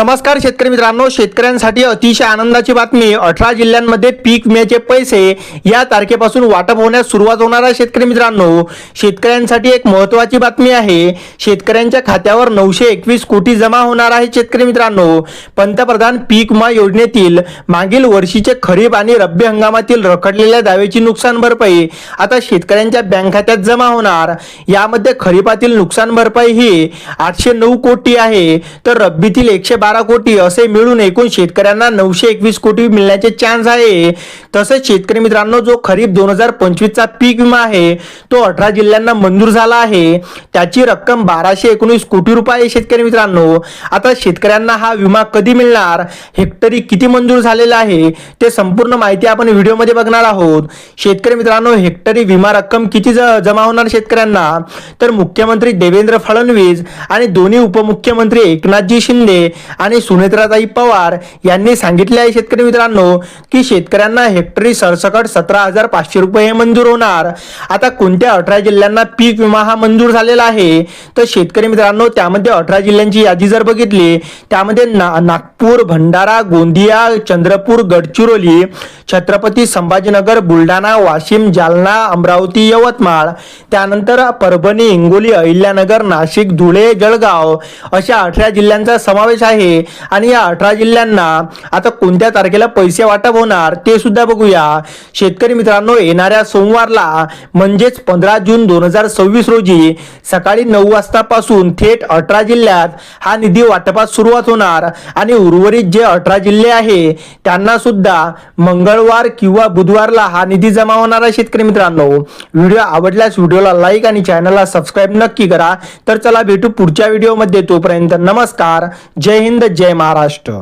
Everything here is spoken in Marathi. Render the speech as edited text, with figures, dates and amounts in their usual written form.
नमस्कार शेतकरी मित्रांनो, शेतकऱ्यांसाठी अतिशय आनंदाची बातमी। 18 जिल्ह्यांमध्ये पीक विम्याचे पैसे या तारखेपासून वाटप होण्यास सुरुवात होणार आहे। शेतकरी मित्रांनो, शेतकऱ्यांसाठी एक महत्त्वाची बातमी आहे। शेतकऱ्यांच्या खात्यावर 921 कोटी जमा होणार आहे। शेतकरी मित्रांनो, पंतप्रधान पीक विमा योजनेतील मागील वर्षीचे खरीप आणि रब्बी हंगामातील रखडलेल्या दाव्याची नुकसान भरपाई आता शेतकऱ्यांच्या बँक खात्यात जमा होणार। यामध्ये खरीपातील नुकसान भरपाई ही 809 कोटी आहे, तर रब्बीतील 112 कोटी असे मिळून एकूण शेतकऱ्यांना 921 कोटी मिळण्याचे चान्स आहे। तसेच शेतकरी मित्रांनो, जो खरीप 2025 चा पीक विमा आहे तो 18 जिल्ह्यांना मंजूर झाला आहे। त्याची रक्कम 1219 कोटी रुपये आहे। शेतकरी मित्रांनो, आता शेतकऱ्यांना हा विमा कधी मिळणार, हेक्टरी किती मंजूर झालेला आहे, ते संपूर्ण माहिती आपण व्हिडिओमध्ये बघणार आहोत। शेतकरी मित्रांनो, हेक्टरी विमा रक्कम किती जमा होणार शेतकऱ्यांना, तर मुख्यमंत्री देवेंद्र फडणवीस आणि दोन्ही उपमुख्यमंत्री एकनाथजी शिंदे आणि सुनेत्राताई पवार यांनी सांगितले आहे शेतकरी मित्रांनो की शेतकऱ्यांना हेक्टरी सरसकट 17,500 रुपये मंजूर होणार। आता कोणत्या 18 जिल्ह्यांना पीक विमा हा मंजूर झालेला आहे, तर शेतकरी मित्रांनो त्यामध्ये 18 जिल्ह्यांची यादी जर बघितली त्यामध्ये नागपूर, भंडारा, गोंदिया, चंद्रपूर, गडचिरोली, छत्रपती संभाजीनगर, बुलढाणा, वाशिम, जालना, अमरावती, यवतमाळ, त्यानंतर परभणी, हिंगोली, अहिल्यानगर, नाशिक, धुळे, जळगाव अशा 18 जिल्ह्यांचा समावेश आहे। आणि या 18 जिल्ह्यांना आता कोणत्या तारखेला पैसे वाटप होणार ते सुद्धा बघूया। शेतकरी मित्रांनो, येणाऱ्या सोमवारला म्हणजेच 15 जून 2026 रोजी सकाळी 9 वाजतापासून थेट 18 जिल्ह्यात हा निधी वाटपास सुरुवात होणार आणि उर्वरित जे 18 जिल्हे आहे त्यांना सुद्धा मंगळवार किंवा बुधवारला हा निधी जमा होणार आहे। शेतकरी मित्रांनो, व्हिडिओ आवडल्यास व्हिडिओला लाईक आणि चॅनलला सबस्क्राईब नक्की करा। तर चला भेटू पुढच्या व्हिडिओमध्ये, तोपर्यंत नमस्कार, जय हिंद, जय महाराष्ट्र।